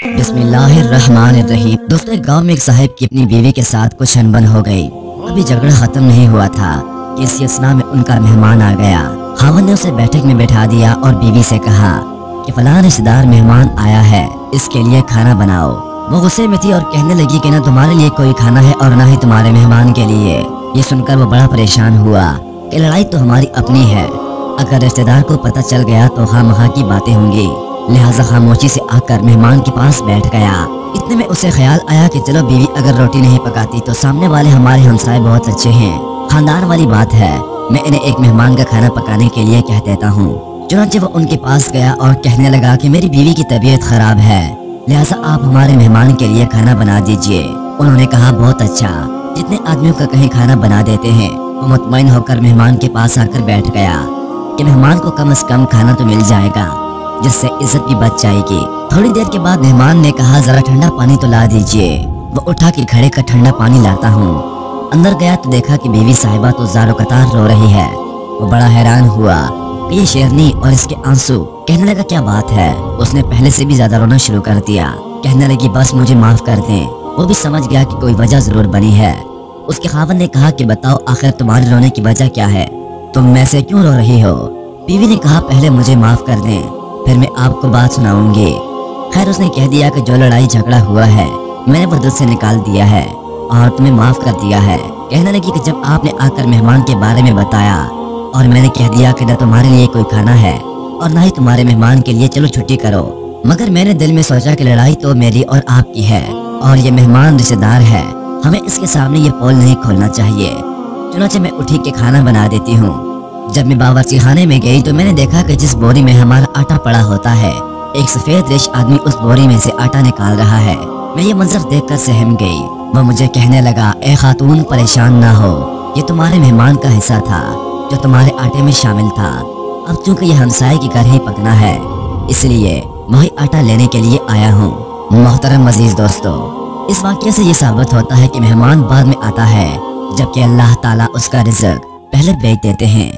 बिस्मिल्लाहिर्रहमानिर्रहीम। दोस्तों, एक गांव में एक साहिब की अपनी बीवी के साथ कुछ अनबन हो गई। अभी झगड़ा खत्म नहीं हुआ था कि इसी असना में उनका मेहमान आ गया। खावंद ने उसे बैठक में बैठा दिया और बीवी से कहा कि फलां रिश्तेदार मेहमान आया है, इसके लिए खाना बनाओ। वो गुस्से में थी और कहने लगी कि न तुम्हारे लिए कोई खाना है और न ही तुम्हारे मेहमान के लिए। ये सुनकर वो बड़ा परेशान हुआ कि लड़ाई तो हमारी अपनी है, अगर रिश्तेदार को पता चल गया तो खामखा की बातें होंगी। लिहाजा खामोशी से आकर मेहमान के पास बैठ गया। इतने में उसे ख्याल आया कि चलो बीवी अगर रोटी नहीं पकाती तो सामने वाले हमारे हमसाए बहुत अच्छे हैं, खानदान वाली बात है, मैं इन्हें एक मेहमान का खाना पकाने के लिए कह देता हूँ। चुनांचे वो उनके पास गया और कहने लगा कि मेरी बीवी की तबीयत खराब है, लिहाजा आप हमारे मेहमान के लिए खाना बना दीजिए। उन्होंने कहा बहुत अच्छा, जितने आदमियों का कहीं खाना बना देते हैं। वो मुतमईन होकर मेहमान के पास आकर बैठ गया कि मेहमान को कम से कम खाना तो मिल जाएगा, जिससे इज्जत भी बच जाएगी। थोड़ी देर के बाद मेहमान ने कहा जरा ठंडा पानी तो ला दीजिए। वो उठा के घड़े का ठंडा पानी लाता हूँ। अंदर गया तो देखा कि बीवी साहिबा तो ज़ारो कतार रो रही है। वो बड़ा हैरान हुआ कि ये शेरनी और इसके आंसू। कहने लगा क्या बात है। उसने पहले से भी ज्यादा रोना शुरू कर दिया। कहने लगी बस मुझे माफ कर दें। वो भी समझ गया कि कोई वजह जरूर बनी है। उसके खावंद ने कहा कि बताओ आखिर तुम्हारे रोने की वजह क्या है, तुम मैं से क्यों रो रही हो। बीवी ने कहा पहले मुझे माफ कर दें, फिर मैं आपको बात सुनाऊंगी। खैर उसने कह दिया कि जो लड़ाई झगड़ा हुआ है मैंने वो दिल से निकाल दिया है और तुम्हें माफ कर दिया है। कहने लगी कि जब आपने आकर मेहमान के बारे में बताया और मैंने कह दिया कि न तुम्हारे लिए कोई खाना है और न ही तुम्हारे मेहमान के लिए, चलो छुट्टी करो, मगर मैंने दिल में सोचा कि लड़ाई तो मेरी और आपकी है और ये मेहमान रिश्तेदार है, हमें इसके सामने ये पोल नहीं खोलना चाहिए। चुनांचे मैं उठी के खाना बना देती हूँ। जब मैं बावर्ची खाने में गई तो मैंने देखा कि जिस बोरी में हमारा आटा पड़ा होता है, एक सफेद रेश आदमी उस बोरी में से आटा निकाल रहा है। मैं ये मंजर देखकर सहम गई। वो मुझे कहने लगा ए खातून परेशान ना हो, ये तुम्हारे मेहमान का हिस्सा था जो तुम्हारे आटे में शामिल था। अब चूंकि ये हमसाये की घर ही पकना है, इसलिए वही आटा लेने के लिए आया हूँ। मोहतरम अजीज दोस्तों, इस वाक़ये से ये साबित होता है कि मेहमान बाद में आता है, जबकि अल्लाह ताला उसका रिज़्क़ पहले बेच देते हैं।